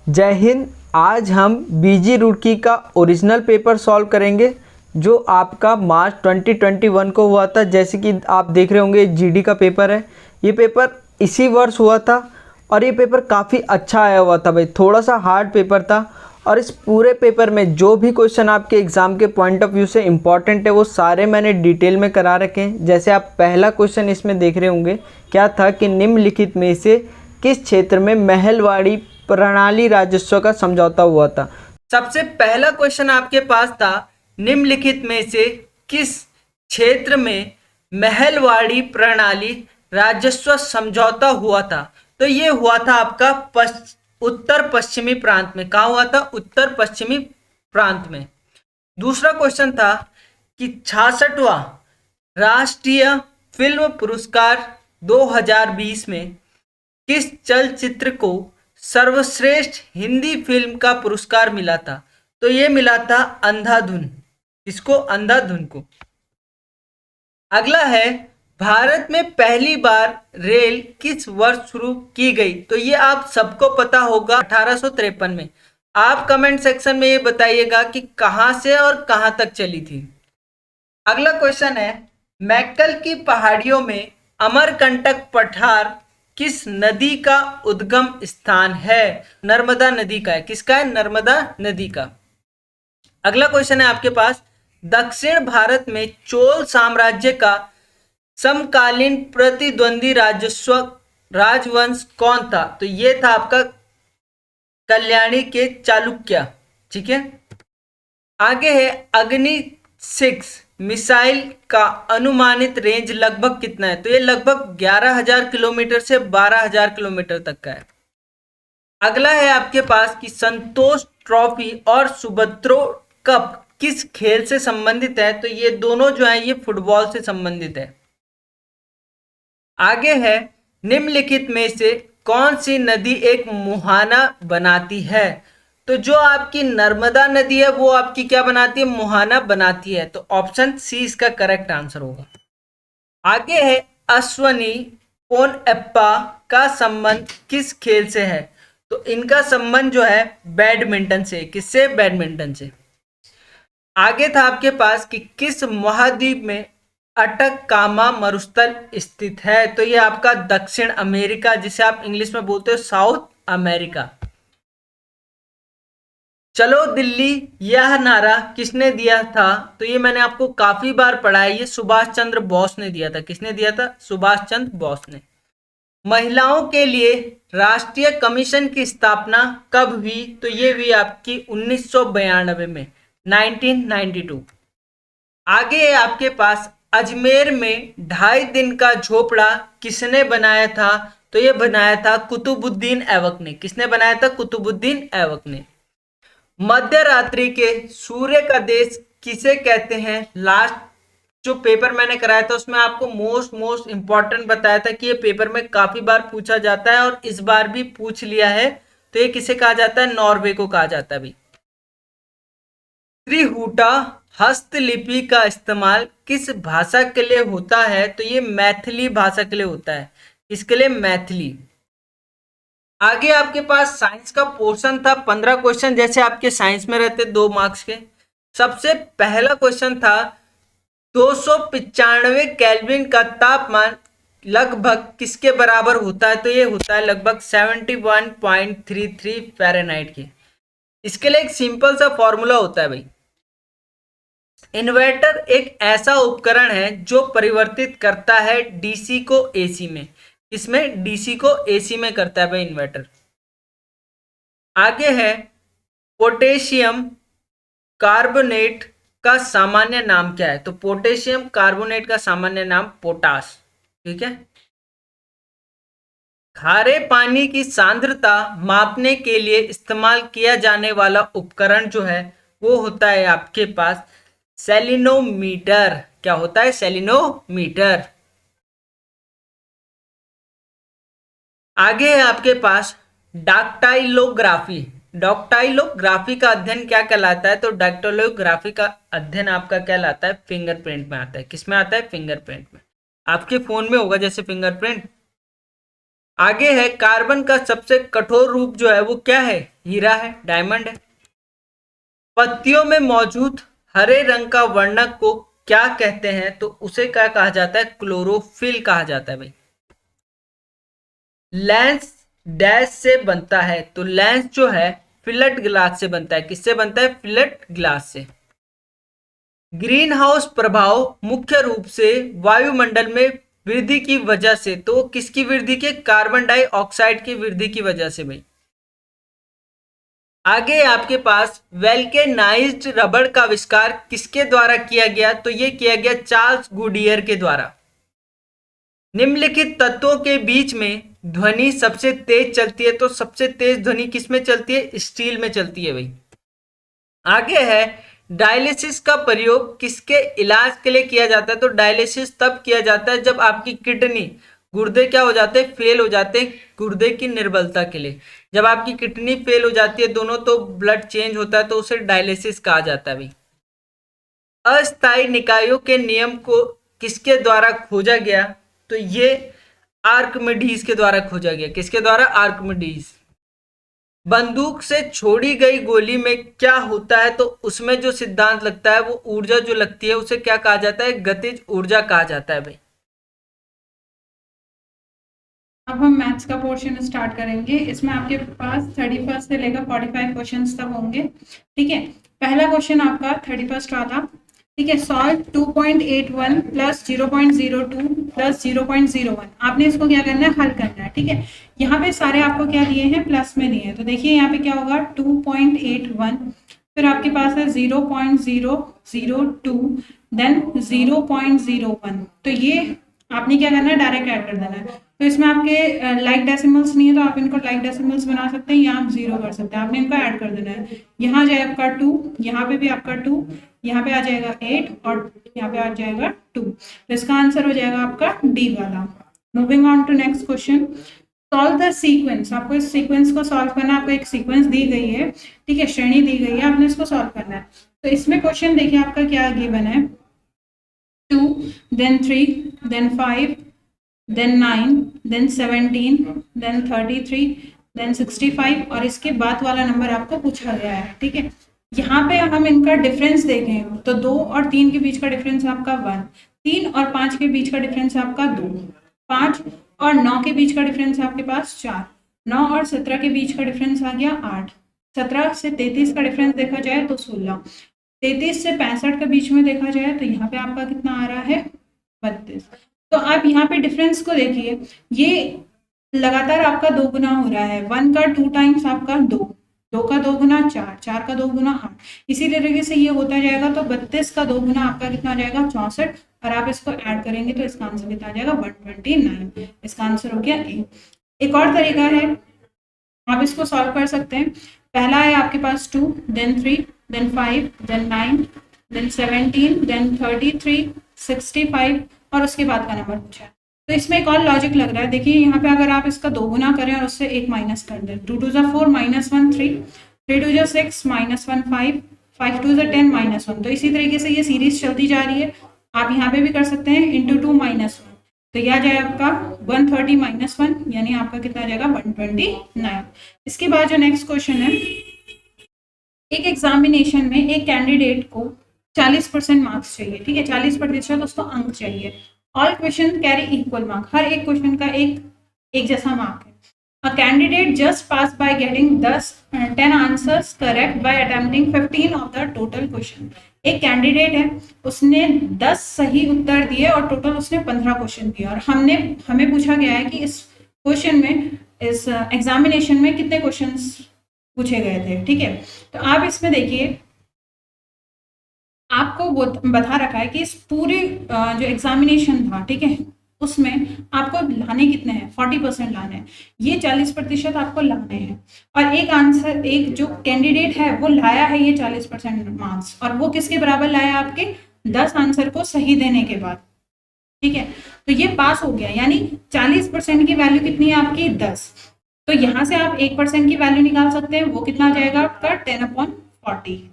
जय हिंद। आज हम बीजी रुड़की का ओरिजिनल पेपर सॉल्व करेंगे जो आपका मार्च 2021 को हुआ था। जैसे कि आप देख रहे होंगे जीडी का पेपर है। ये पेपर इसी वर्ष हुआ था और ये पेपर काफ़ी अच्छा आया हुआ था भाई। थोड़ा सा हार्ड पेपर था और इस पूरे पेपर में जो भी क्वेश्चन आपके एग्ज़ाम के पॉइंट ऑफ व्यू से इम्पॉर्टेंट है वो सारे मैंने डिटेल में करा रखे हैं। जैसे आप पहला क्वेश्चन इसमें देख रहे होंगे, क्या था कि निम्नलिखित में से किस क्षेत्र में महलवाड़ी प्रणाली राजस्व का समझौता हुआ था। सबसे पहला क्वेश्चन आपके पास था, निम्नलिखित में से किस क्षेत्र में महलवाड़ी प्रणाली राजस्व समझौता हुआ था। तो ये हुआ था आपका उत्तर पश्चिमी प्रांत में। कहाँ हुआ था? उत्तर पश्चिमी प्रांत में। दूसरा क्वेश्चन था कि 66वां राष्ट्रीय फिल्म पुरस्कार 2020 में किस चलचित्र को सर्वश्रेष्ठ हिंदी फिल्म का पुरस्कार मिला था। तो ये मिला था अंधाधुन। किसको? अंधाधुन को। अगला है, भारत में पहली बार रेल किस वर्ष शुरू की गई। तो ये आप सबको पता होगा, 1853 में। आप कमेंट सेक्शन में ये बताइएगा कि कहां से और कहां तक चली थी। अगला क्वेश्चन है, मैक्कल की पहाड़ियों में अमरकंटक पठार किस नदी का उद्गम स्थान है। नर्मदा नदी का है। किसका है? नर्मदा नदी का। अगला क्वेश्चन है आपके पास, दक्षिण भारत में चोल साम्राज्य का समकालीन प्रतिद्वंदी राजवंश कौन था। तो ये था आपका कल्याणी के चालुक्य। ठीक है। आगे है, अग्नि 6 मिसाइल का अनुमानित रेंज लगभग कितना है। तो ये लगभग 11,000 किलोमीटर से 12,000 किलोमीटर तक का है। अगला है आपके पास कि संतोष ट्रॉफी और सुब्रतो कप किस खेल से संबंधित है। तो ये दोनों जो है ये फुटबॉल से संबंधित है। आगे है, निम्नलिखित में से कौन सी नदी एक मुहाना बनाती है। तो जो आपकी नर्मदा नदी है वो आपकी क्या बनाती है? मुहाना बनाती है। तो ऑप्शन सी इसका करेक्ट आंसर होगा। आगे है, अश्वनी पोनप्पा का संबंध किस खेल से है। तो इनका संबंध जो है बैडमिंटन से। किससे? बैडमिंटन से। आगे था आपके पास कि किस महाद्वीप में अटकामा मरुस्थल स्थित है। तो ये आपका दक्षिण अमेरिका, जिसे आप इंग्लिश में बोलते हो साउथ अमेरिका। चलो दिल्ली, यह नारा किसने दिया था। तो ये मैंने आपको काफी बार पढ़ा है। ये सुभाष चंद्र बोस ने दिया था। किसने दिया था? सुभाष चंद्र बोस ने। महिलाओं के लिए राष्ट्रीय कमीशन की स्थापना कब हुई। तो ये हुई आपकी 1992 में, 1992। आगे है आपके पास, अजमेर में 2.5 दिन का झोपड़ा किसने बनाया था। तो ये बनाया था कुतुबुद्दीन ऐबक ने। किसने बनाया था? कुतुबुद्दीन ऐबक ने। मध्य रात्रि के सूर्य का देश किसे कहते हैं। लास्ट जो पेपर मैंने कराया था उसमें आपको मोस्ट इंपॉर्टेंट बताया था कि ये पेपर में काफी बार पूछा जाता है और इस बार भी पूछ लिया है। तो ये किसे कहा जाता है? नॉर्वे को कहा जाता है भाई। त्रिहुटा हस्तलिपि का इस्तेमाल किस भाषा के लिए होता है। तो ये मैथिली भाषा के लिए होता है। इसके लिए मैथिली। आगे आपके पास साइंस का पोर्शन था, 15 क्वेश्चन जैसे आपके साइंस में रहते 2 मार्क्स के। सबसे पहला क्वेश्चन था, 295 केल्विन का तापमान लगभग किसके बराबर होता है। तो ये होता है लगभग 71.33 फ़ारेनहाइट के। इसके लिए एक सिंपल सा फॉर्मूला होता है भाई। इन्वर्टर एक ऐसा उपकरण है जो परिवर्तित करता है डीसी को एसी में। इसमें डीसी को एसी में करता है भाई इन्वर्टर। आगे है, पोटेशियम कार्बोनेट का सामान्य नाम क्या है। तो पोटेशियम कार्बोनेट का सामान्य नाम पोटाश। ठीक है। खारे पानी की सांद्रता मापने के लिए इस्तेमाल किया जाने वाला उपकरण जो है वो होता है आपके पास सेलिनोमीटर। क्या होता है? सेलिनोमीटर। आगे है आपके पास डाक्टाइलोग्राफी। डाक्टाइलोग्राफी का अध्ययन क्या कहलाता है। तो डाक्टाइलोग्राफी का अध्ययन आपका कहलाता है फिंगरप्रिंट में आता है। किस में आता है? फिंगरप्रिंट में। आपके फोन में होगा जैसे फिंगरप्रिंट। आगे है कार्बन का सबसे कठोर रूप जो है वो क्या है, हीरा है, डायमंड है। पत्तियों में मौजूद हरे रंग का वर्णक को क्या कहते हैं, तो उसे क्या कहा जाता है, क्लोरोफिल कहा जाता है भाई। लेंस डैश से बनता है, तो लेंस जो है फिलट ग्लास से बनता है। किससे बनता है, फिलट ग्लास से। ग्रीन हाउस प्रभाव मुख्य रूप से वायुमंडल में वृद्धि की वजह से, तो किसकी वृद्धि के, कार्बन डाइऑक्साइड की वृद्धि की वजह से भाई। आगे आपके पास वेल्केनाइज्ड रबड़ का आविष्कार किसके द्वारा किया गया, तो यह किया गया चार्ल्स गुडियर के द्वारा। निम्नलिखित तत्वों के बीच में ध्वनि सबसे तेज चलती है, तो सबसे तेज ध्वनि किसमें चलती है, स्टील में चलती है भाई। आगे है डायलिसिस का प्रयोग किसके इलाज के लिए किया जाता है, तो डायलिसिस तब किया जाता है जब आपकी किडनी, गुर्दे क्या हो जाते हैं, फेल हो जाते हैं, गुर्दे की निर्बलता के लिए। जब आपकी किडनी फेल हो जाती है दोनों, तो ब्लड चेंज होता है, तो उसे डायलिसिस कहा जाता है भाई। अस्थायी निकायों के नियम को किसके द्वारा खोजा गया, तो ये आर्किमिडीज के द्वारा खोजा गया। किसके द्वारा, आर्किमिडीज। बंदूक से छोड़ी गई गोली में क्या होता है, तो उसमें जो सिद्धांत लगता है, वो ऊर्जा जो लगती है उसे क्या कहा जाता है, गतिज ऊर्जा कहा जाता है भाई। अब हम मैथ्स का पोर्शन स्टार्ट करेंगे। इसमें आपके पास 31 से लेकर 45 क्वेश्चंस तक होंगे। ठीक है, पहला क्वेश्चन आपका 31 वाला। ठीक है, सॉल्व 2.81 प्लस 0.02 प्लस 0.01। आपने इसको क्या करना है, हल करना है। ठीक है, यहाँ पे सारे आपको क्या दिए हैं, प्लस में दिए हैं। तो देखिए यहाँ पे क्या होगा, 2.81, फिर आपके पास है 0.002, देन 0.01। तो ये आपने क्या करना है, डायरेक्ट ऐड कर देना है। तो इसमें आपके लाइक डेसिमल्स नहीं है, तो आप इनको लाइक डेसिमल्स बना सकते हैं, यहाँ आप 0 कर सकते हैं। आपने इनको ऐड कर देना है। यहाँ आ जाए आपका 2, यहाँ पे भी आपका 2, यहाँ पे आ जाएगा 8 और यहाँ पे आ जाएगा 2। तो इसका आंसर हो जाएगा आपका डी वाला। Moving on to next question, solve the sequence. आपको इस सीक्वेंस को सॉल्व करना है। आपको एक सीक्वेंस दी गई है, ठीक है, श्रेणी दी गई है, आपने इसको सॉल्व करना है। तो इसमें क्वेश्चन देखिए आपका क्या गिवन है, 2, then 3, then 5, then 9, then 17, then 33, then 65 और इसके बाद वाला नंबर आपको पूछा गया है। ठीक है, यहाँ पे हम इनका डिफरेंस देखें तो 2 और 3 के बीच का डिफरेंस आपका 1, 3 और 5 के बीच का डिफरेंस आपका 2, 5 और 9 के बीच का डिफरेंस आपके पास 4, 9 और 17 के बीच का डिफरेंस आ गया 8, 17 से 33 का डिफरेंस देखा जाए तो 16, 33 से 65 के बीच में देखा जाए तो यहाँ पे आपका कितना आ रहा है, 32। तो आप यहाँ पे डिफरेंस को देखिए, ये लगातार आपका 2 गुना हो रहा है। 1 का 2 टाइम्स आपका 2, 2 का 2 गुना 4, 4 का 2 गुना 8, इसी तरीके से ये होता जाएगा। तो 32 का 2 गुना आपका कितना आ जाएगा, 64, और आप इसको ऐड करेंगे तो इसका आंसर कितना आ जाएगा, 129। इसका आंसर हो गया ए। एक और तरीका है, आप इसको सॉल्व कर सकते हैं। पहला है आपके पास 2, then 3, then 5, then 9, then 17, then 33, 65 और उसके बाद का नंबर पूछा है। तो इसमें एक और लॉजिक लग रहा है। देखिए यहाँ पे अगर आप इसका 2 गुना करें और उससे 1 माइनस कर दें, 2 2 4 माइनस 1 3, 3 2 6 माइनस 1 5, 5 2 10 माइनस 1। तो इसी तरीके से ये सीरीज चलती जा रही है। आप यहाँ पे भी कर सकते हैं, इंटू 2 माइनस 1, तो यह आ जाए आपका 130 माइनस 1, यानी आपका कितना आ जाएगा, 129। इसके बाद जो नेक्स्ट क्वेश्चन है, एक एग्जामिनेशन में एक कैंडिडेट को 40% मार्क्स चाहिए। ठीक है, 40% उसको अंक चाहिए। All question carry equal mark, हर एक क्वेश्चन का एक जैसा मार्क है। A candidate just pass by getting 10 answers correct by attempting 15 of the total question. एक कैंडिडेट है, उसने 10 सही उत्तर दिए और टोटल उसने 15 क्वेश्चन दिए, और हमें पूछा गया है कि इस क्वेश्चन में, इस एग्जामिनेशन में कितने क्वेश्चंस पूछे गए थे। ठीक है, तो आप इसमें देखिए, आपको वो बता रखा है कि इस पूरे जो एग्जामिनेशन था, ठीक है, उसमें आपको लाने कितने हैं, 40% लाने हैं। ये 40% आपको लाने हैं, और एक आंसर, एक जो कैंडिडेट है वो लाया है ये 40% मार्क्स, और वो किसके बराबर लाया, आपके 10 आंसर को सही देने के बाद। ठीक है, तो ये पास हो गया, यानी 40% की वैल्यू कितनी है आपकी, 10। तो यहाँ से आप 1% की वैल्यू निकाल सकते हैं, वो कितना आ जाएगा आपका 10/40।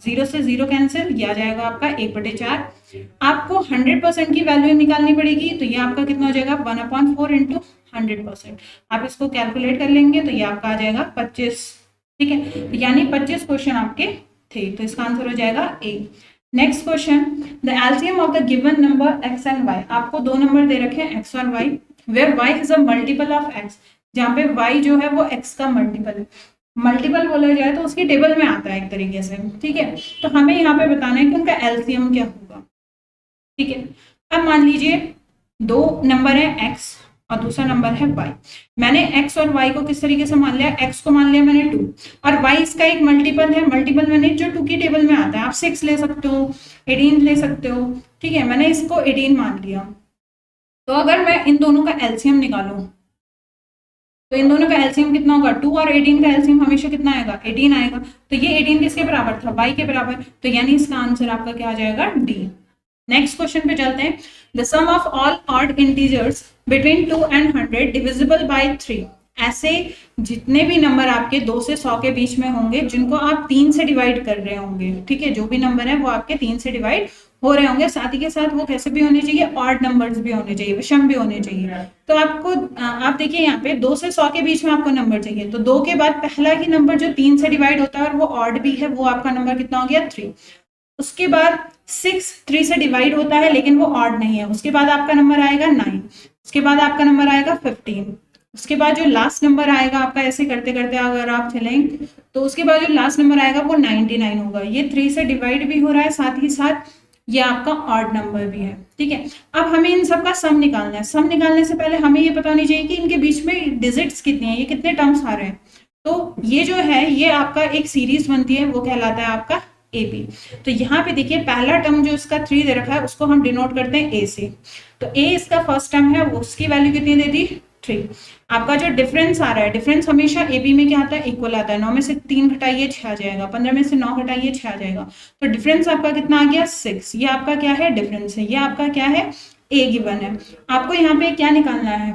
0 से 0 कैंसिल, यह आ जाएगा आपका 1/4। आपको 100% की वैल्यू निकालनी पड़ेगी, तो ये आपका कितना हो जाएगा, 1/4 इंटू 100%। आप इसको कैलकुलेट कर लेंगे तो ये आपका आ जाएगा 25, ठीक है, यानी 25 क्वेश्चन आपके थे, तो इसका आंसर हो जाएगा A. Next question, the LCM of the given number X and Y. आपको दो नंबर दे रखे हैं एक्स और Y, where Y is a multiple of X, जहाँ पे वाई जो है वो एक्स का मल्टीपल है। मल्टीपल बोला जाए तो उसकी टेबल में आता है एक तरीके से, ठीक है। तो हमें यहाँ पे बताना है कि उनका एलसीएम क्या होगा, ठीक है। अब मान लीजिए दो नंबर है एक्स और दूसरा नंबर है y। मैंने x और y को किस तरीके से मान लिया, x को मान लिया मैंने 2 और y इसका एक मल्टीपल है, मल्टीपल मैंने जो 2 की टेबल में आता है, आप 6 ले सकते हो, 18 ले सकते हो, ठीक है। मैंने इसको 18 मान लिया, तो अगर मैं इन दोनों का एलसीएम निकालूं तो इन दोनों का एलसीएम कितना होगा, 2 और 18 का एलसीएम हमेशा कितना आएगा, 18 आएगा। तो ये 18 किसके बराबर था, y के बराबर, तो यानी इसका आंसर आपका क्या आ जाएगा, डी। नेक्स्ट क्वेश्चन पे चलते हैं, the sum of all odd integers between 2 and 100 divisible by 3। ऐसे जितने भी नंबर आपके 2 से 100 के बीच में होंगे जिनको आप 3 से डिवाइड कर रहे होंगे, ठीक है, जो भी नंबर है वो आपके 3 से डिवाइड हो रहे होंगे, साथ ही के साथ वो कैसे भी होने चाहिए, ऑड नंबर्स भी होने चाहिए, विषम भी होने चाहिए। तो आपको आप देखिए यहाँ पे 2 से 100 के बीच में आपको नंबर चाहिए, तो 2 के बाद पहला ही नंबर जो 3 से डिवाइड होता है और वो ऑड भी है, वो आपका नंबर कितना हो गया, 3। उसके बाद 6 3 से डिवाइड होता है लेकिन वो ऑड नहीं है, उसके बाद आपका नंबर आएगा 9, उसके बाद आपका नंबर आएगा 15, उसके बाद जो लास्ट नंबर आएगा आपका, ऐसे करते करते अगर आप चलेंगे तो उसके बाद जो लास्ट नंबर आएगा वो 99 होगा। ये 3 से डिवाइड भी हो रहा है, साथ ही साथ ये आपका ऑड नंबर भी है, ठीक है। अब हमें इन सब का सम निकालना है। सम निकालने से पहले हमें ये पता होनी चाहिए कि इनके बीच में डिजिट्स कितनी है, ये कितने टर्म्स आ रहे हैं। तो ये जो है ये आपका एक सीरीज बनती है, वो कहलाता है आपका AB। तो यहाँ पे देखिए पहला टर्म जो इसका 3 दे रखा है उसको हम डिनोट करते हैं A से, तो A इसका फर्स्ट टर्म है, वो उसकी वैल्यू कितनी दे दी, 3। आपका जो डिफरेंस आ रहा है, डिफरेंस हमेशा AB में क्या आता है, इक्वल आता है। 9 में से 3 घटाइए 6 आ जाएगा, 15 में से 9 घटाइए 6 आ जाएगा, तो डिफरेंस आपका कितना आ गया, 6। ये आपका क्या है, डिफरेंस है, ये आपका क्या है, A गिवन है। आपको यहाँ पे क्या निकालना है,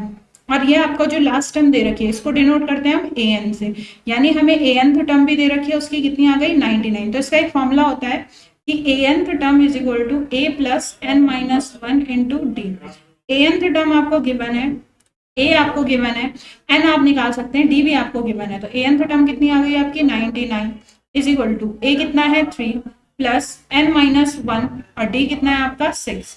और ये आपका जो लास्ट टर्म दे रखी है इसको डिनोट करते हैं हम AN से, यानी हमें ANth टर्म भी दे रखी है, उसकी कितनी आ गई, 99। तो इसका एक फॉर्मूला होता है कि ANth term is equal to A plus n-1 into D. ANth term आपको गिवन है, A आपको गिवन है, N आप निकाल सकते हैं, D भी आपको गिवन है। तो ANth टर्म कितनी आ गई आपकी, 99 इज इक्वल टू A कितना है 3 प्लस n-1 और D कितना है आपका 6।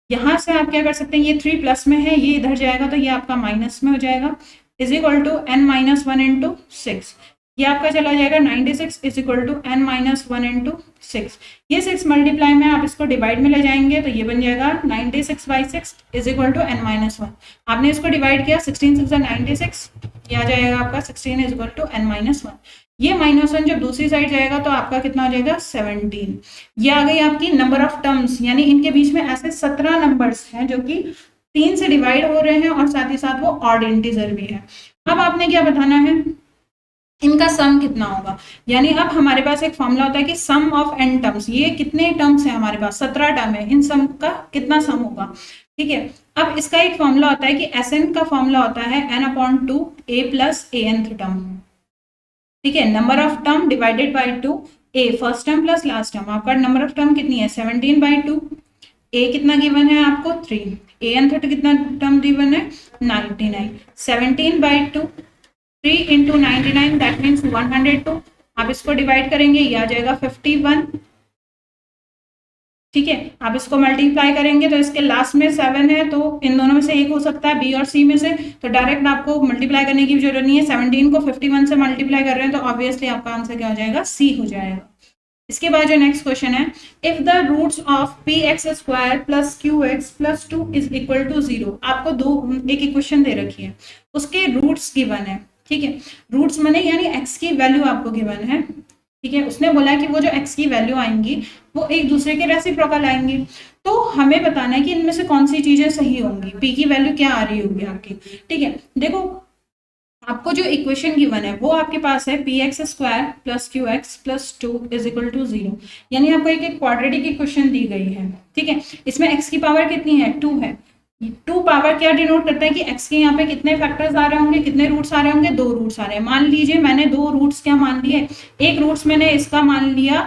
यहाँ से आप क्या कर सकते हैं, ये 3 प्लस में है, ये इधर जाएगा तो ये आपका माइनस में हो जाएगा, is equal to n-1 into 6। ये आपका चला जाएगा 96 is equal to n-1 into 6। ये 6 मल्टीप्लाई में आप इसको डिवाइड में ले जाएंगे तो ये बन जाएगा 96/6 इज इक्वल टू n-1। आपने इसको डिवाइड किया, 16 6 96, ये आ जाएगा आपका 16 इज इक्वल टू n-1। ये -1 जब दूसरी साइड जाएगा तो आपका कितना हो जाएगा, 17। ये आ गई आपकी नंबर ऑफ टर्म्स, यानी इनके बीच में ऐसे 17 नंबर्स हैं जो कि 3 से डिवाइड हो रहे हैं और साथ ही साथ वो ऑड इंटीजर भी है। अब आपने क्या बताना है, इनका सम कितना होगा, यानी अब हमारे पास एक फॉर्मूला होता है कि सम ऑफ n टर्म्स, ये कितने टर्म्स हैं हमारे पास, 17 टर्म है, इन सम का कितना सम होगा, ठीक है। अब इसका एक फॉर्मूला होता है कि Sn का फॉर्मूला होता है n/2 A plus Anth term, ठीक है। Number of term divided by 2, A first term plus last term. आपका नंबर ऑफ टर्म कितनी है, 17/2, A कितना गिवन है आपको 3, Anth कितना टर्म गिवन है 99, 17/2 3 इंटू 99 दैट मीन्स 102। आप इसको डिवाइड करेंगे, ये आ जाएगा 51, ठीक है। आप इसको मल्टीप्लाई करेंगे तो इसके लास्ट में 7 है, तो इन दोनों में से एक हो सकता है B और C में से, तो डायरेक्ट आपको मल्टीप्लाई करने की जरूरत नहीं है। 17 को 51 से मल्टीप्लाई कर रहे हैं तो ऑब्वियसली आपका आंसर क्या हो जाएगा, C हो जाएगा। इसके बाद जो नेक्स्ट क्वेश्चन है, if the roots of px² plus qx plus 2 is equal to 0। आपको एक इक्वेशन दे रखी है, उसके रूट्स गिवन है, ठीक है। रूट्स माने यानी x की वैल्यू आपको गिवन है, ठीक है। उसने बोला कि वो जो x की वैल्यू आएंगी वो एक दूसरे के रेसिप्रोकल आएंगी, तो हमें बताना है कि इनमें से कौन सी चीजें सही होंगी, p की वैल्यू क्या आ रही होगी आपकी, ठीक है। देखो आपको जो इक्वेशन गिवन है वो आपके पास है px² plus qx plus 2 is equal to 0, यानी आपको एक क्वाड्रेटिक इक्वेशन दी गई है, ठीक है। इसमें x की पावर कितनी है, 2 है। 2 पावर क्या डिनोट करता है कि x के यहाँ पे कितने फैक्टर्स आ रहे होंगे, कितने रूट्स आ रहे होंगे, 2 रूट्स आ रहे हैं। मान लीजिए मैंने 2 रूट्स क्या मान लिए, एक रूट्स मैंने इसका मान लिया,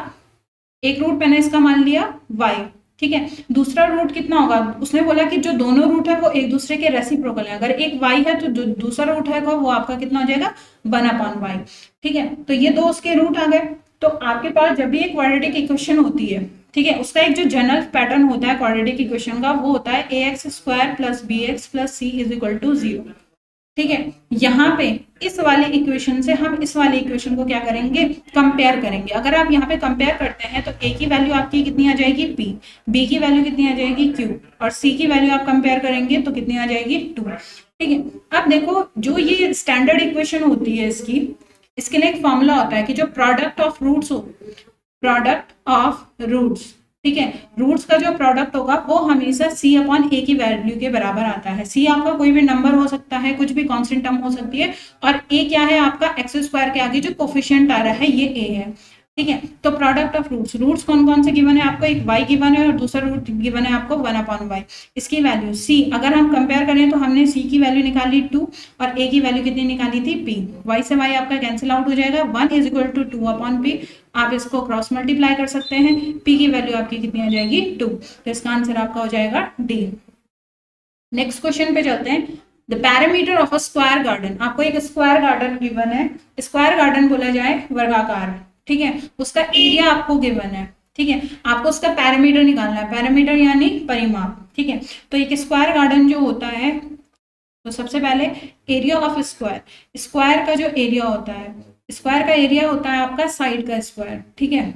एक रूट मैंने इसका मान लिया y, ठीक है। दूसरा रूट कितना होगा, उसने बोला कि जो दोनों रूट है वो एक दूसरे के रेसिप्रोकल है, अगर एक y है तो जो दूसरा रूट है वो आपका कितना हो जाएगा 1/y। ठीक है, तो ये दो उसके रूट आ गए। तो आपके पास जब भी एक क्वाड्रेटिक इक्वेशन होती है, ठीक है, उसका एक जो जनरल पैटर्न होता है क्वाड्रेटिक इक्वेशन का, वो होता है ax² + bx + c = 0। ठीक है, यहाँ पे इस वाले इक्वेशन से हम इस वाले इक्वेशन को क्या करेंगे, कंपेयर करेंगे। अगर आप यहाँ पे कंपेयर करते हैं तो a की वैल्यू आपकी कितनी आ जाएगी p, b की वैल्यू कितनी आ जाएगी q, और c की वैल्यू आप कंपेयर करेंगे तो कितनी आ जाएगी 2। ठीक है, अब देखो जो ये स्टैंडर्ड इक्वेशन होती है इसके लिए एक फॉर्मूला होता है कि जो प्रोडक्ट ऑफ रूट्स हो, प्रोडक्ट ऑफ रूट्स, ठीक है, रूट्स का जो प्रोडक्ट होगा वो हमेशा c/a की वैल्यू के बराबर आता है। c आपका कोई भी नंबर हो सकता है, कुछ भी कांस्टेंट टर्म हो सकती है, और a क्या है आपका x² के आगे जो कोफिशिएंट आ रहा है ये a है। ठीक है, तो प्रोडक्ट ऑफ रूट्स, रूट्स कौन कौन से गिवन है आपको, एक y गिवन है और दूसरा रूट गिवन है आपको 1/y। इसकी वैल्यू c, अगर हम कंपेयर करें तो हमने c की वैल्यू निकाली 2 और a की वैल्यू कितनी निकाली थी p। y से y आपका कैंसिल आउट हो जाएगा, 1 = 2/p। आप इसको क्रॉस मल्टीप्लाई कर सकते हैं, p की वैल्यू आपकी कितनी आ जाएगी 2। तो इसका आंसर आपका हो जाएगा d। नेक्स्ट क्वेश्चन पे चलते हैं। The parameter of a square garden, आपको एक स्क्वायर गार्डन गिवन है, स्क्वायर गार्डन बोला जाए वर्गाकार, ठीक है, उसका एरिया आपको गिवन है। ठीक है, आपको उसका पैरामीटर निकालना है, पैरामीटर यानी परिमाप। ठीक है, तो एक स्क्वायर गार्डन जो होता है, तो सबसे पहले एरिया ऑफ स्क्वायर, स्क्वायर का जो एरिया होता है, स्क्वायर का एरिया होता है आपका साइड का स्क्वायर। ठीक है,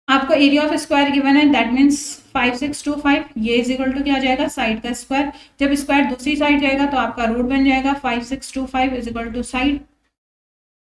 आपको एरिया ऑफ स्क्वायर गिवन है, दैट मीन्स 5625, ये इक्वल टू क्या आ जाएगा साइड का स्क्वायर। जब स्क्वायर दूसरी साइड जाएगा तो आपका रूट बन जाएगा 5625 इक्वल टू साइड।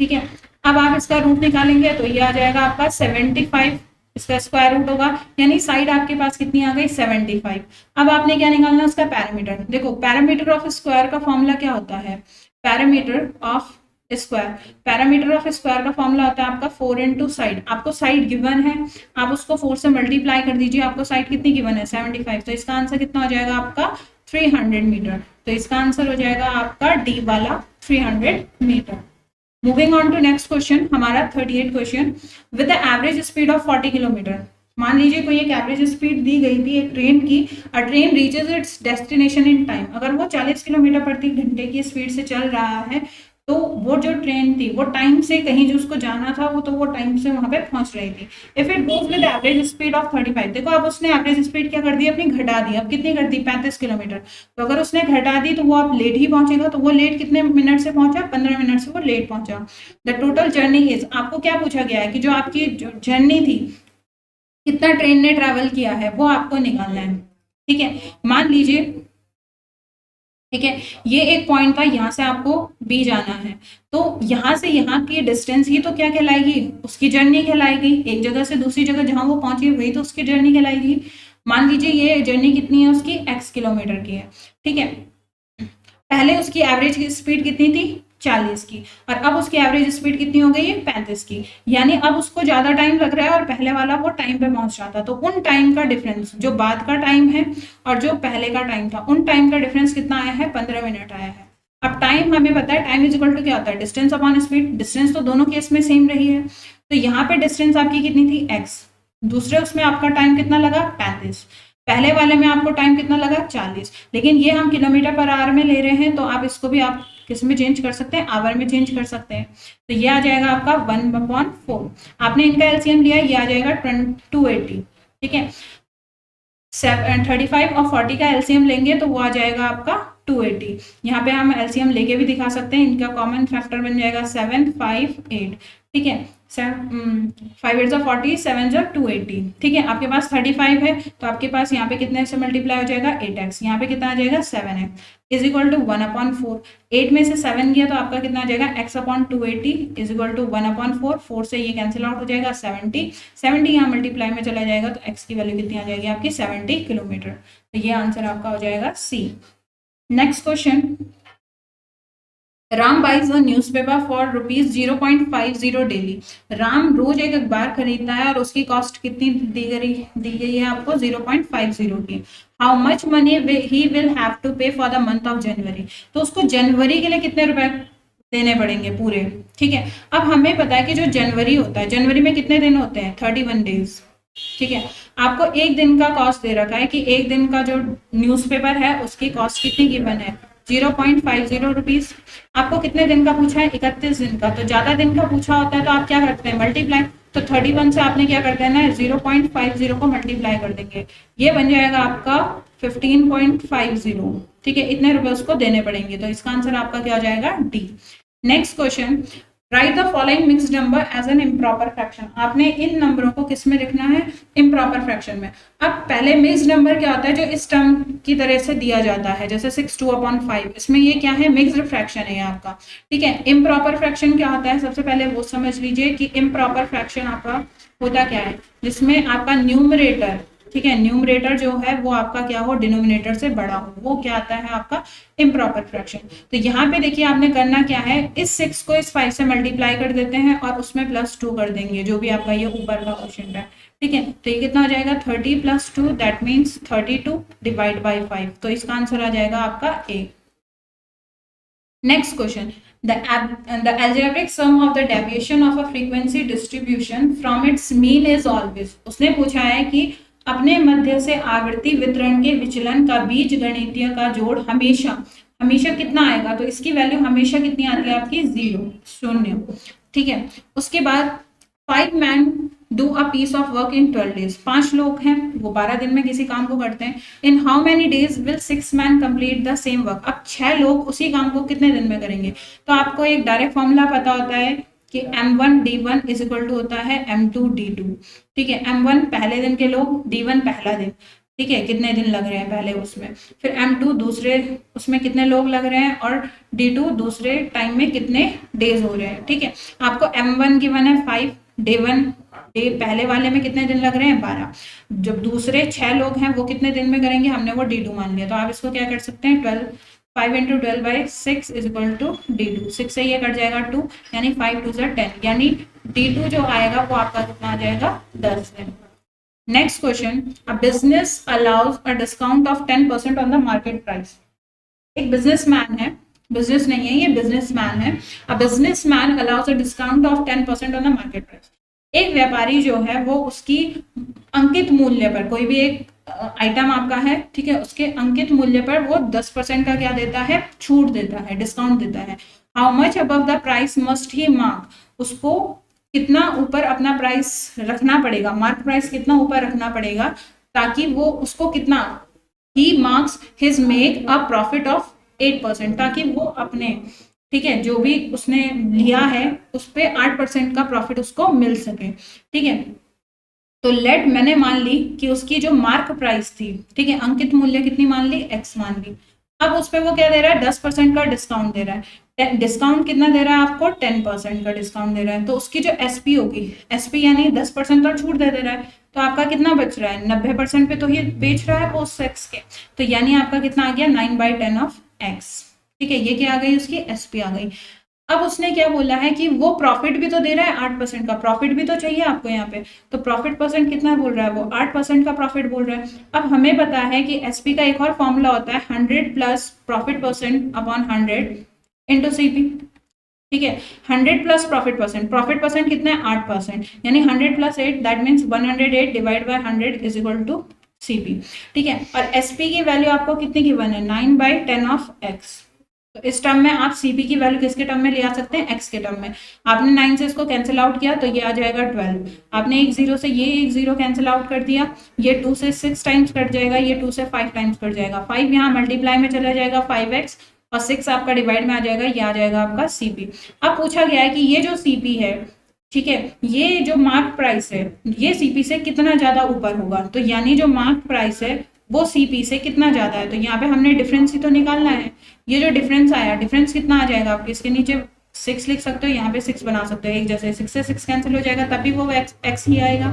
ठीक है, अब आप इसका रूट निकालेंगे तो ये आ जाएगा आपका 75, इसका स्क्वायर रूट होगा, यानी साइड आपके पास कितनी आ गई 75। अब आपने क्या निकालना है उसका पैरामीटर। देखो पैरामीटर ऑफ स्क्वायर का फॉर्मूला क्या होता है, parameter of square, parameter of square का फॉर्मूला होता है आपका 4 × साइड। आपको साइड गिवन है, आप उसको 4 से मल्टीप्लाई कर दीजिए, आपको साइड कितनी गिवन है 75, तो इसका आंसर कितना हो जाएगा आपका 300 मीटर। तो इसका आंसर हो जाएगा आपका डी वाला 300 metre. Moving on to next question, हमारा 38 question. With the average speed of 40 kilometre, मान लीजिए कोई एक एवरेज स्पीड दी गई थी एक ट्रेन की, अ train reaches it's destination in time. अगर वो 40 किलोमीटर प्रति घंटे की स्पीड से चल रहा है तो वो जो ट्रेन थी वो टाइम से कहीं जो उसको जाना था वो टाइम से वहां पे पहुंच रही थी। If it goes with average speed of 35, देखो अब उसने एवरेज स्पीड क्या कर दी अपनी घटा दी, अब कितनी कर दी 35 किलोमीटर। तो अगर उसने घटा दी तो वो आप लेट ही पहुंचेगा, तो वो लेट कितने मिनट से पहुंचा 15 मिनट से वो लेट पहुंचा। द टोटल जर्नी इज, आपको क्या पूछा गया है कि जो आपकी जो जर्नी थी कितना ट्रेन ने ट्रेवल किया है वो आपको निकालना है। ठीक है, मान लीजिए, ठीक है, ये एक पॉइंट था, यहाँ से आपको बी जाना है, तो यहाँ से यहाँ की डिस्टेंस ही तो क्या कहलाएगी, उसकी जर्नी कहलाएगी। एक जगह से दूसरी जगह जहाँ वो पहुंची वही तो उसकी जर्नी कहलाएगी। मान लीजिए ये जर्नी कितनी है उसकी x किलोमीटर की है। ठीक है, पहले उसकी एवरेज की स्पीड कितनी थी 40 की, और अब उसकी एवरेज स्पीड कितनी हो गई है 35 की, यानी अब उसको ज्यादा टाइम लग रहा है और पहले वाला वो टाइम पे पहुंच रहा था। तो उन टाइम का डिफरेंस, जो बाद का टाइम है और जो पहले का टाइम था, उन टाइम का डिफरेंस कितना आया है 15 मिनट आया है। अब टाइम हमें पता है, टाइम इज इक्वल टू क्या होता है डिस्टेंस अपॉन स्पीड। डिस्टेंस तो दोनों केस में सेम रही है, तो यहाँ पे डिस्टेंस आपकी कितनी थी x, दूसरे उसमें आपका टाइम कितना लगा 35, पहले वाले में आपको टाइम कितना लगा 40, लेकिन ये हम किलोमीटर पर आवर में ले रहे हैं, तो आप इसको भी आप किस में चेंज कर सकते हैं, आवर में चेंज कर सकते हैं। तो ये आ जाएगा आपका 1/4। आपने इनका एलसीएम लिया, ये आ जाएगा 280। ठीक है, 35 और 40 का एलसीएम लेंगे तो वो आ जाएगा आपका 280। यहाँ पे हम एलसीएम लेके भी दिखा सकते हैं, इनका कॉमन फैक्टर बन जाएगा 7, 5, 8। ठीक है, 5 8 40, 7 280। ठीक है, आपके पास 35 है तो आपके पास यहाँ पे कितने से मल्टीप्लाई हो जाएगा 8x, यहाँ पे कितना आ जाएगा 7x इज इक्वल टू 1/4। 8 में से 7 गया तो आपका कितना आ जाएगा x/280 इज इक्वल टू 1/4। 4 से ये कैंसिल आउट हो जाएगा 70 यहाँ मल्टीप्लाई में चला जाएगा तो x की वैल्यू कितनी आ जाएगी आपकी 70 किलोमीटर। तो ये आंसर आपका हो जाएगा C. Next question, Ram buys a newspaper for ₹0.50 daily. Ram रोज एक अखबार खरीदता है और उसकी कॉस्ट कितनी दी गई है आपको 0.50 की। How much money he will have to pay for the month of January. तो उसको जनवरी के लिए कितने रुपए देने पड़ेंगे पूरे। ठीक है, अब हमें पता है कि जो जनवरी होता है, जनवरी में कितने दिन होते हैं 31 डेज। ठीक है, आपको एक दिन का कॉस्ट दे रखा है कि एक दिन का जो न्यूज़पेपर है उसकी कॉस्ट कितनी गिवन है 0.50 रुपीज। आपको कितने दिन का पूछा है 31 दिन का, तो ज्यादा दिन का पूछा होता है तो आप क्या करते हैं मल्टीप्लाई, तो 31 से आपने क्या कर देना है 0.50 को मल्टीप्लाई कर देंगे, ये बन जाएगा आपका 15.50। ठीक है, इतने रुपए उसको देने पड़ेंगे, तो इसका आंसर आपका क्या हो जाएगा D. Next question, right the following mixed number as an improper fraction. आपने इन नंबरों को किस में लिखना है इम्प्रॉपर फ्रैक्शन में। अब पहले मिक्स्ड नंबर क्या होता है जो इस टर्म की तरह से दिया जाता है, जैसे 6/2/5, इसमें ये क्या है मिक्स्ड फ्रैक्शन है आपका। ठीक है, इम्प्रॉपर फ्रैक्शन क्या होता है, सबसे पहले वो समझ लीजिए कि इम्प्रॉपर फ्रैक्शन आपका होता क्या है, जिसमें आपका न्यूमरेटर, ठीक है, न्यूमरेटर जो है वो आपका क्या हो डिनोमिनेटर से बड़ा हो, वो क्या आता है आपका इम्प्रॉपर फ्रैक्शन। तो यहाँ पे देखिए आपने करना क्या है, इस 6 को इस 5 से मल्टीप्लाई कर देते हैं और उसमें +2 कर देंगे, जो भी आपका ये ऊपर का क्वेश्चन है। ठीक है, तो ये कितना हो जाएगा 30 + 2 दैट मीन्स 32 डिवाइड बाई 5, तो इसका आंसर आ जाएगा आपका A. Next question, the algebraic sum of the deviation of a frequency distribution from its mean is always। उसने पूछा है कि अपने मध्य से आवृत्ति वितरण के विचलन का बीज गणितीय का जोड़ हमेशा हमेशा कितना आएगा, तो इसकी वैल्यू हमेशा कितनी आती है आपकी 0। ठीक है, उसके बाद 5 men do a piece of work in 12 days। 5 लोग हैं वो 12 दिन में किसी काम को करते हैं। in how many days will 6 men complete the same work। अब 6 लोग उसी काम को कितने दिन में करेंगे, तो आपको एक डायरेक्ट फॉर्मूला पता होता है कि m1 d1 is equal to होता है m2 d2। ठीक है, m1 पहले दिन के लोग, d1 पहला दिन, ठीक है, कितने दिन लग रहे हैं पहले उसमें, फिर m2 दूसरे उसमें कितने लोग लग रहे हैं, और d2 दूसरे टाइम में कितने डेज हो रहे हैं। ठीक है, आपको m1 गिवन है 5, डे 1 डे पहले वाले में कितने दिन लग रहे हैं 12, जब दूसरे 6 लोग हैं वो कितने दिन में करेंगे, हमने वो d2 मान लिया, तो आप इसको क्या कर सकते हैं 5 × 12/6 इज इक्वल टू d2। 6 से ये कट जाएगा 2, यानी 5 2 से 10, यानी d2 जो आएगा वो आपका कितना आ जाएगा 10 दिन। Next question, a business allows a discount of 10% on the market price. एक बिजनेसमैन है, बिजनेस नहीं है ये बिजनेसमैन है, a businessman allows a discount of 10% on the market price. एक व्यापारी जो है वो उसकी अंकित मूल्य पर, कोई भी एक आइटम आपका है, ठीक है, उसके अंकित मूल्य पर वो 10% का क्या देता है छूट देता है, डिस्काउंट देता है। How much above the price must he mark, उसको कितना ऊपर अपना प्राइस रखना पड़ेगा, मार्क प्राइस कितना ऊपर रखना पड़ेगा ताकि वो उसको कितना, he marks his make a profit of 8%, ताकि वो अपने, ठीक है, जो भी उसने लिया है उस पे 8% का प्रॉफिट उसको मिल सके। ठीक है, तो लेट मैंने मान ली कि उसकी जो मार्क प्राइस थी, ठीक है, अंकित मूल्य कितनी मान ली x मान ली, अब उस पे वो क्या दे रहा है 10% का डिस्काउंट दे रहा है। डिस्काउंट कितना दे रहा है आपको 10% का डिस्काउंट दे रहा है, तो उसकी जो SP होगी, SP यानी 10% तो छूट दे रहा है, तो आपका कितना बच रहा है 90% पे तो ये बेच रहा है उस x के, तो यानी आपका कितना आ गया 9/10 ऑफ x। ठीक है, ये क्या आ गई उसकी SP आ गई। अब उसने क्या बोला है कि वो प्रॉफिट भी तो दे रहा है 8% का, प्रॉफिट भी तो चाहिए आपको यहाँ पे, तो प्रॉफिट परसेंट कितना बोल रहा है वो 8% का प्रॉफिट बोल रहा है। अब हमें पता है कि SP का एक और फॉर्मूला होता है 100 plus profit percent upon 100 into CP। ठीक है, 100 प्लस प्रॉफिट परसेंट कितना है 8%, यानी 100 plus 8 that means 108 divide by 100 is equal to CP। ठीक है, और SP की वैल्यू आपको कितनी गिवन है 9/10 ऑफ x। तो इस टर्म में आप CP की वैल्यू किसके टर्म में ले आ सकते हैं x के टर्म में। आपने 9 से इसको कैंसिल आउट किया तो ये आ जाएगा 12, आपने एक 0 से ये एक 0 कैंसिल आउट कर दिया, ये 2 से 6 टाइम्स कट जाएगा, ये 2 से 5 टाइम्स कट जाएगा, 5 यहाँ मल्टीप्लाई में चला जाएगा 5x, और 6 आपका डिवाइड में आ जाएगा, ये आ जाएगा आपका CP। अब पूछा गया है कि ये जो CP है, ठीक है, ये जो मार्क प्राइस है ये CP से कितना ज्यादा ऊपर होगा, तो यानी जो मार्क प्राइस है वो CP से कितना ज्यादा है, तो यहाँ पे हमने डिफरेंस ही तो निकालना है। ये जो डिफरेंस आया, डिफरेंस कितना आ जाएगा आपके, इसके नीचे 6 लिख सकते हो, यहाँ पे 6 बना सकते हो, एक जैसे 6 से 6 कैंसिल हो जाएगा तभी वो x ही आएगा,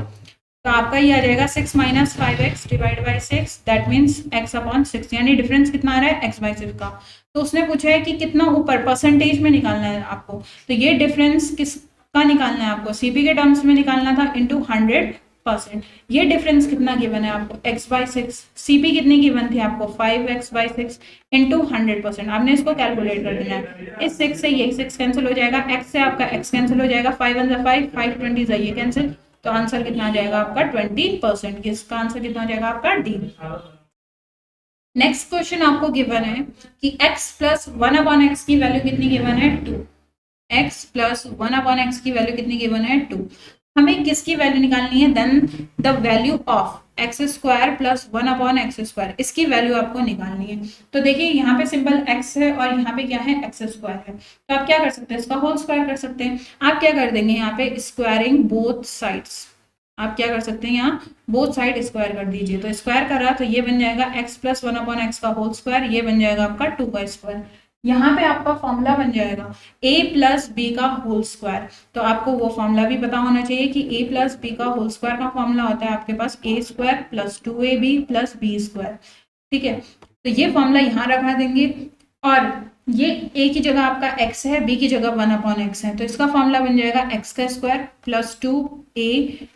तो आपका ये आ जाएगा 6 - 5x divide by 6 that means x upon 6, यानी डिफरेंस कितना आ रहा है x/6 का। तो उसने पूछा है कि कितना ऊपर परसेंटेज में निकालना है आपको, तो ये डिफरेंस किसका निकालना है आपको, CP के टर्म्स में निकालना था इंटू 100%। ये डिफरेंस कितना गिवन है आपको x/6, CP कितनी गिवन थी आपको 5x/6 इंटू 100%, आपने इसको कैलकुलेट कर देना है। इस 6 से ये 6 कैंसिल हो जाएगा, x से आपका x कैंसिल हो जाएगा, 5 × 1 = 5, 5 × 20 ये कैंसिल, तो आंसर कितना आ जाएगा आपका 20%। किसका आंसर कितना आ जाएगा आपका डी। नेक्स्ट क्वेश्चन आपको गिवन है कि x प्लस 1/x की वैल्यू कितनी गिवन है 2। x प्लस 1/x की वैल्यू कितनी गिवन है 2। हमें किसकी वैल्यू निकालनी है, then the value of X square plus 1/x square, इसकी वैल्यू आपको निकालनी है। तो देखिए यहाँ पे सिंबल x है और यहाँ पे क्या है एक्स स्क्वायर है, तो आप क्या कर सकते हैं, इसका होल स्क्वायर कर सकते हैं। आप क्या कर देंगे यहाँ पे स्क्वायरिंग बोथ साइड्स, आप क्या कर सकते हैं यहाँ बोथ साइड स्क्वायर कर दीजिए। तो स्क्वायर करा तो ये बन जाएगा x प्लस 1/x का होल स्क्वायर, ये बन जाएगा आपका 2 का स्क्वायर। यहाँ पे आपका फॉर्मूला बन जाएगा a प्लस बी का होल स्क्वायर। तो आपको वो फॉर्मूला भी पता होना चाहिए कि a प्लस बी का होल स्क्वायर का फॉर्मूला होता है आपके पास a square plus 2ab plus B square. ठीक है, तो ये फॉर्मूला यहाँ रखा देंगे और ये a की जगह आपका x है, b की जगह 1/x है, तो इसका फॉर्मूला बन जाएगा x का square plus 2a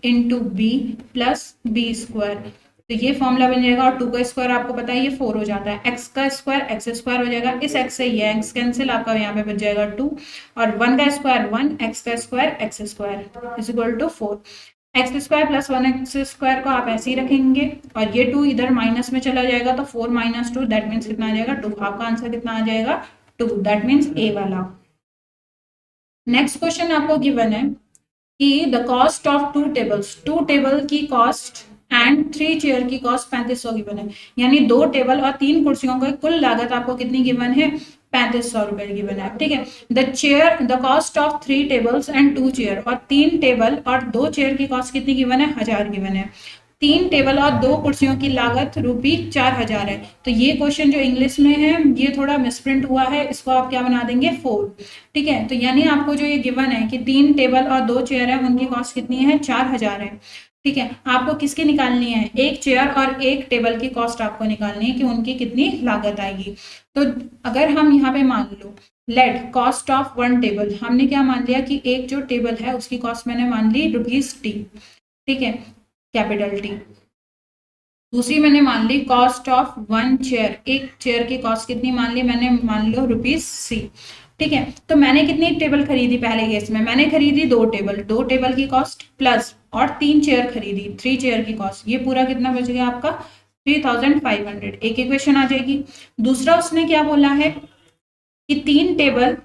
into B plus B square. तो ये फॉर्मूला बन जाएगा और 2 का स्क्वायर आपको पता है ये 4 हो जाता है, x का स्क्वायर x स्क्वायर हो जाएगा, इस x से ये x कैंसिल, आपका यहाँ पे बच जाएगा 2 और 1 का स्क्वायर 1, x का square x square is equal to 4। X square plus 1x square को आप ऐसे ही रखेंगे और ये 2 इधर माइनस में चला जाएगा, तो 4 माइनस 2 दैट मीन्स कितना आ जाएगा 2। आपका आंसर कितना आ जाएगा 2, दैट मीन्स ए वाला। नेक्स्ट क्वेश्चन आपको गिवन है कि the cost of 2 tables, 2 table की कॉस्ट एंड 3 चेयर की कॉस्ट 3500 गिवन है, यानी 2 टेबल और 3 कुर्सियों की कुल लागत आपको कितनी गिवन है 3500 रुपए गिवन है। ठीक है, the cost of 3 tables and 2 chair, और 3 टेबल और 2 चेयर की कॉस्ट कितनी गिवन है 1000 गिवन है। 3 टेबल और 2 कुर्सियों की लागत ₹4000 है। तो ये क्वेश्चन जो इंग्लिश में है ये थोड़ा मिसप्रिंट हुआ है, इसको आप क्या बना देंगे 4। ठीक है, तो यानी आपको जो ये गिवन है कि 3 टेबल और 2 चेयर है उनकी कॉस्ट कितनी है 4000 है। ठीक है, आपको किसकी निकालनी है, एक चेयर और एक टेबल की कॉस्ट आपको निकालनी है कि उनकी कितनी लागत आएगी। तो अगर हम यहाँ पे मान लो लेट कॉस्ट ऑफ 1 टेबल, हमने क्या मान लिया कि एक जो टेबल है उसकी कॉस्ट मैंने मान ली ₹T। ठीक है, कैपिटल T। दूसरी मैंने मान ली कॉस्ट ऑफ 1 चेयर, एक चेयर की कॉस्ट कितनी मान ली मैंने, मान लो ₹C। ठीक है, तो मैंने कितनी टेबल खरीदी पहले केस में, मैंने खरीदी 2 टेबल, 2 टेबल की कॉस्ट प्लस और 3 चेयर खरीदी, 3 चेयर की कॉस्ट, ये पूरा कितना बच गया आपका 3500। एक इक्वेशन आ जाएगी। दूसरा उसने क्या बोला है कि 3 टेबल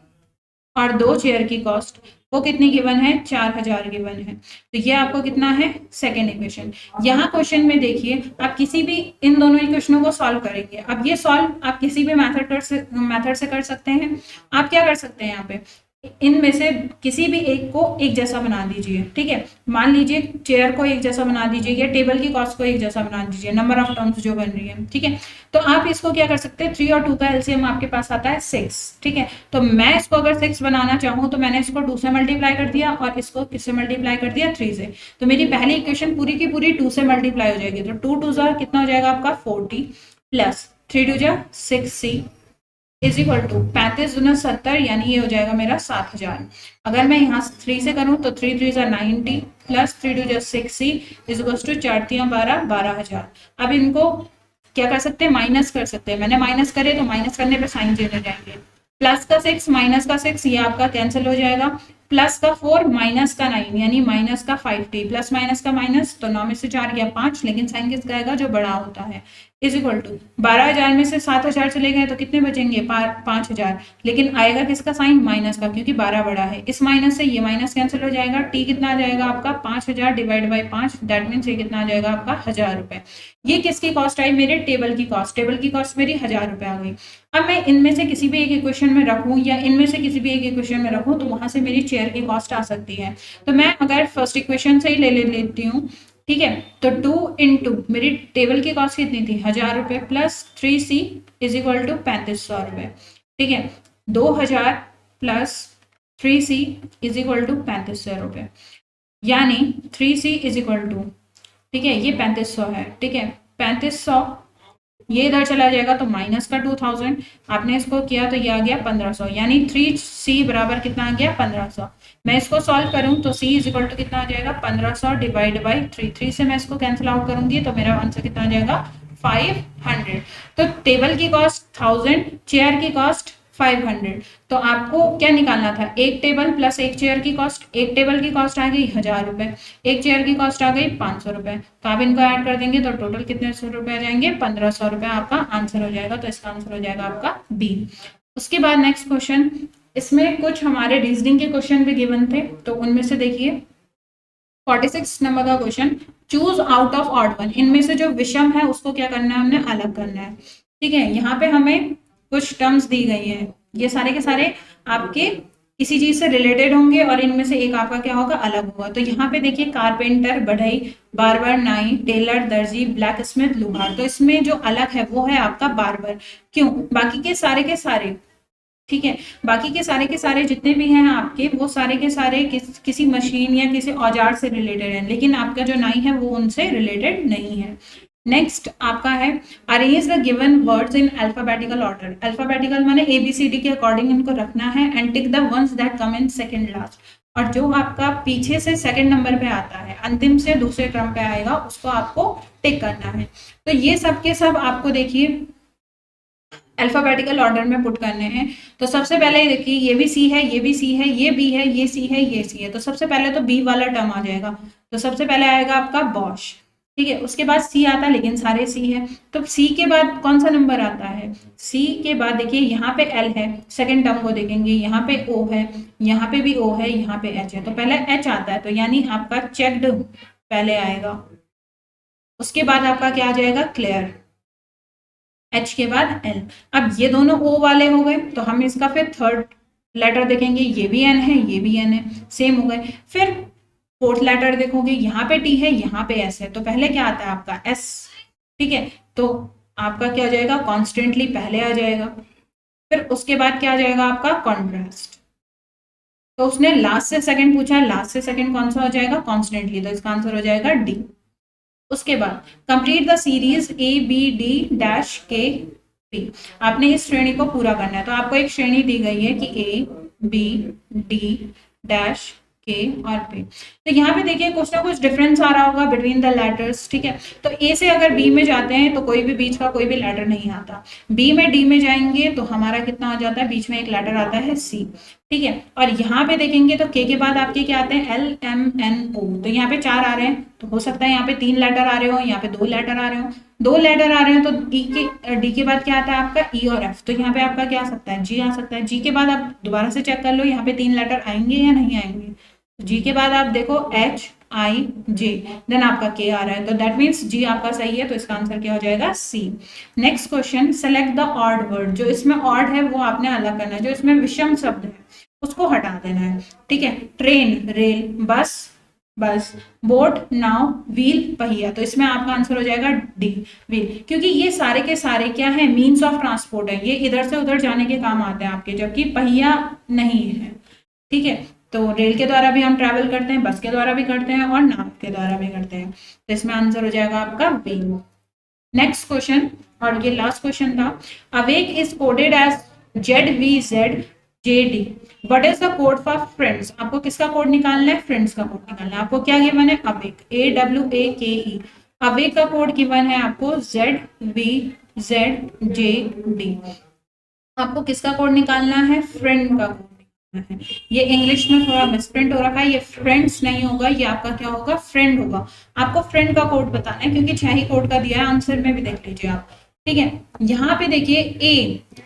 और 2 चेयर की कॉस्ट वो कितनी गिवन है 4000 गिवन है, तो ये आपको कितना है सेकेंड इक्वेशन। यहाँ क्वेश्चन में देखिए आप किसी भी इन दोनों इक्वेशनों को सॉल्व करेंगे। अब ये सॉल्व आप किसी भी मेथड से कर सकते हैं। आप क्या कर सकते हैं यहाँ पे इनमें से किसी भी एक को एक जैसा बना दीजिए। ठीक है, मान लीजिए चेयर को एक जैसा बना दीजिए या टेबल की कॉस्ट को एक जैसा बना दीजिए, नंबर ऑफ टर्म्स जो बन रही है। ठीक है, तो आप इसको क्या कर सकते हैं 3 और 2 का एलसीएम आपके पास आता है 6। ठीक है, तो मैं इसको अगर 6 बनाना चाहूँ तो मैंने इसको 2 से मल्टीप्लाई कर दिया और इसको किससे मल्टीप्लाई कर दिया 3 से, तो मेरी पहली इक्वेशन पूरी की पूरी 2 से मल्टीप्लाई हो जाएगी। तो 2 2 कितना हो जाएगा आपका 40 plus 3 2 6C is equal to 35 दूना 70, यानी ये हो जाएगा मेरा 7000। अगर मैं यहाँ 3 से करूँ तो 3 3 90 plus 3 2 6C is equal to 4 3 12 12000। अब इनको क्या कर सकते हैं माइनस कर सकते हैं, मैंने माइनस करे तो माइनस करने पे साइन चेंज हो जाएंगे। प्लस का 6 माइनस का 6 ये आपका कैंसिल हो जाएगा, प्लस का 4 माइनस का 9 यानी माइनस का 5T, प्लस माइनस का माइनस, तो 9 में से 4 गया 5, लेकिन साइन किसका आएगा जो बड़ा होता है, इज इक्वल टू 12000 में से 7000 चले गए तो कितने बचेंगे 5000, लेकिन आएगा किसका साइन माइनस का, क्योंकि 12 बड़ा है। इस माइनस से ये माइनस कैंसिल हो जाएगा, टी कितना आ जाएगा आपका 5000 डिवाइड बाई 5, दैट मीन्स ये कितना आ जाएगा आपका 1000 रुपए। ये किसकी कॉस्ट आई मेरे टेबल की कॉस्ट, टेबल की कॉस्ट मेरी 1000 रुपए आ गई। अब मैं इनमें से किसी भी एक इक्वेशन में रखूं या इनमें से किसी भी एक इक्वेशन में रखूं तो वहां से मेरी चेयर की कॉस्ट आ सकती है। तो मैं अगर फर्स्ट इक्वेशन से ही ले लेती हूँ, ठीक है, तो 2 इंटू मेरी टेबल की कॉस्ट कितनी थी 1000 रुपए plus 3C is equal to 3500 रुपए। ठीक है, 2000 plus 3C is equal to 3500 रुपए, यानी 3C इज इक्वल टू, ठीक है, ये 3500 है। ठीक है, 3500 ये इधर चला जाएगा तो माइनस का 2000, आपने इसको किया तो ये आ गया 1500, यानी 3C बराबर कितना आ गया 1500। मैं इसको सॉल्व करूं तो C इज इक्वल टू कितना आ जाएगा 1500 डिवाइड बाई 3, 3 से मैं इसको कैंसिल आउट करूंगी तो मेरा आंसर कितना आ जाएगा 500। तो टेबल की कॉस्ट 1000, चेयर की कॉस्ट 500। तो आपको क्या निकालना था, एक टेबल प्लस एक चेयर की कॉस्ट। एक टेबल की कॉस्ट आ गई 1000 रुपए, एक चेयर की कॉस्ट आ गई 500 रुपए। तो आप इनको ऐड कर देंगे तो टोटल कितने सौ रुपए आ जाएंगे, 1500 रुपए आपका आंसर हो जाएगा। तो इसका आंसर हो जाएगा आपका बी। उसके बाद नेक्स्ट क्वेश्चन, इसमें कुछ हमारे रीजनिंग के क्वेश्चन भी गिवन थे, तो उनमें से देखिए 46 नंबर का question, choose out of odd one. इनमें से जो विषम है उसको क्या करना है, हमने अलग करना है। ठीक है, यहाँ पे हमें कुछ टर्म्स दी गई हैं, ये सारे के सारे आपके किसी चीज से रिलेटेड होंगे और इनमें से एक आपका क्या होगा, अलग होगा। तो यहाँ पे देखिए कारपेंटर, बढ़ई, बार्बर, नाई, टेलर, दर्जी, ब्लैक स्मिथ, लोहार। तो इसमें जो अलग है वो है आपका बार्बर। क्यों, बाकी के सारे ठीक है, बाकी के सारे जितने भी हैं आपके, वो सारे के सारे किसी मशीन या किसी औजार से रिलेटेड हैं, लेकिन आपका जो नाई है वो उनसे रिलेटेड नहीं है। नेक्स्ट आपका है, arrange the given words in alphabetical order. Alphabetical माने ABCD के अकॉर्डिंग इनको रखना है, and tick the ones that come in second last. और जो आपका पीछे से सेकंड नंबर पे आता है, अंतिम से दूसरे क्रम पे आएगा, उसको आपको टिक करना है। तो ये सब के सब आपको देखिए अल्फाबेटिकल ऑर्डर में पुट करने हैं। तो सबसे पहले देखिए, ये भी सी है, ये भी सी है, ये बी है, ये सी है, ये सी है। तो सबसे पहले तो बी वाला टर्म आ जाएगा। तो सबसे पहले आएगा आपका बॉश। ठीक है, उसके बाद सी आता है, लेकिन सारे सी है। तो सी के बाद कौन सा नंबर आता है, सी के बाद देखिए यहाँ पे एल है, सेकेंड टर्म को देखेंगे, यहाँ पे ओ है, यहाँ पे भी ओ है, यहाँ पे एच है। तो पहले एच आता है, तो यानी आपका चेक्ड पहले आएगा। उसके बाद आपका क्या आ जाएगा, क्लियर। एच के बाद एल। अब ये दोनों ओ वाले हो गए, तो हम इसका फिर थर्ड लेटर देखेंगे, ये भी एन है, ये भी एन है, सेम हो गए। फिर फोर्थ लेटर देखोगे, यहाँ पे टी है, यहाँ पे एस है। तो पहले क्या आता है आपका एस। ठीक है, तो आपका क्या आ जाएगा, कॉन्स्टेंटली पहले आ जाएगा। फिर उसके बाद क्या आ जाएगा आपका कॉन्ट्रास्ट। तो उसने लास्ट से सेकंड पूछा है, लास्ट से सेकंड कौन सा हो जाएगा, कॉन्स्टेंटली। तो इसका आंसर हो जाएगा डी। उसके बाद कंप्लीट द सीरीज ABD-KP। आपने इस श्रेणी को पूरा करना है। तो आपको एक श्रेणी दी गई है कि ABD-K और P। तो यहाँ पे देखिए कुछ ना कुछ डिफरेंस आ रहा होगा बिटवीन द लेटर्स। ठीक है, तो A से अगर B में जाते हैं तो कोई भी बीच का कोई भी लेटर नहीं आता। B में D में जाएंगे तो हमारा कितना आ जाता है, बीच में एक लेटर आता है C। ठीक है, और यहाँ पे देखेंगे तो K के बाद आपके क्या आते हैं, LMNO। तो यहाँ पे 4 आ रहे हैं, तो हो सकता है यहाँ पे 3 लेटर आ रहे हो, यहाँ पे 2 लेटर आ रहे हो। 2 लेटर आ रहे हैं तो डी के बाद क्या आता है आपका E और F। तो यहाँ पे आपका क्या आ सकता है, G आ सकता है। G के बाद आप दोबारा से चेक कर लो, यहाँ पे 3 लेटर आएंगे या नहीं आएंगे। G के बाद आप देखो HIJ, देन आपका K आ रहा है, तो दैट मीन्स G आपका सही है। तो इसका आंसर क्या हो जाएगा, C। Next question, select the odd word. जो इसमें ऑड है वो आपने अलग करना है, जो इसमें विषम शब्द है उसको हटा देना है। ठीक है, ट्रेन, रेल, बस, बोट, नाव, व्हील, पहिया। तो इसमें आपका आंसर हो जाएगा डी, व्हील। क्योंकि ये सारे के सारे क्या है, मीन्स ऑफ ट्रांसपोर्ट है, ये इधर से उधर जाने के काम आते हैं आपके, जबकि पहिया नहीं है। ठीक है, तो रेल के द्वारा भी हम ट्रैवल करते हैं, बस के द्वारा भी करते हैं और नाव के द्वारा भी करते हैं। तो इसमें आंसर हो जाएगा आपका बी। नेक्स्ट क्वेश्चन, और ये लास्ट क्वेश्चन था, awake is coded as ZVZJD। What is the code for friends. आपको किसका कोड निकालना है, फ्रेंड्स का कोड निकालना है। आपको क्या गिवन है, अवेक, AWAKE। अवेक का कोड गिवन है आपको ZVZJD। आपको किसका कोड निकालना है, फ्रेंड का कोड निकालना है। ये इंग्लिश में थोड़ा मिसप्रिंट हो रखा है, ये फ्रेंड्स नहीं होगा, ये आपका क्या होगा, फ्रेंड होगा। आपको फ्रेंड का कोड बताना है, क्योंकि 6 ही कोड का दिया है, आंसर में भी देख लीजिए आप। ठीक है, यहाँ पे देखिए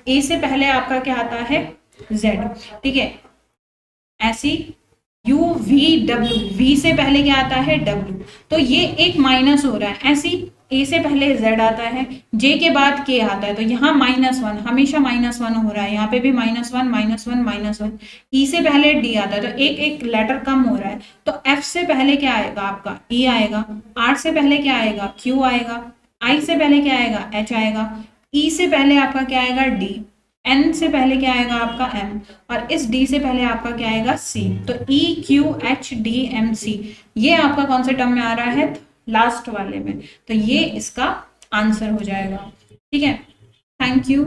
ए से पहले आपका क्या आता है, Z। ठीक है, ऐसी UVW, V से पहले क्या आता है, W। तो ये एक माइनस हो रहा है। ऐसी A से पहले Z आता है, J के बाद K आता है, तो यहाँ -1, हमेशा -1 हो रहा है। यहाँ पे भी -1 -1 -1। E से पहले D आता है, तो एक एक लेटर कम हो रहा है। तो F से पहले क्या आएगा आपका, E आएगा। R से पहले क्या आएगा, Q आएगा। I से पहले क्या आएगा, H आएगा। E से पहले आपका क्या आएगा, D। N से पहले क्या आएगा आपका M, और इस D से पहले आपका क्या आएगा, C। तो EQHDMC, ये आपका कौन से टर्म में आ रहा है, लास्ट वाले में। तो ये इसका आंसर हो जाएगा। ठीक है, थैंक यू।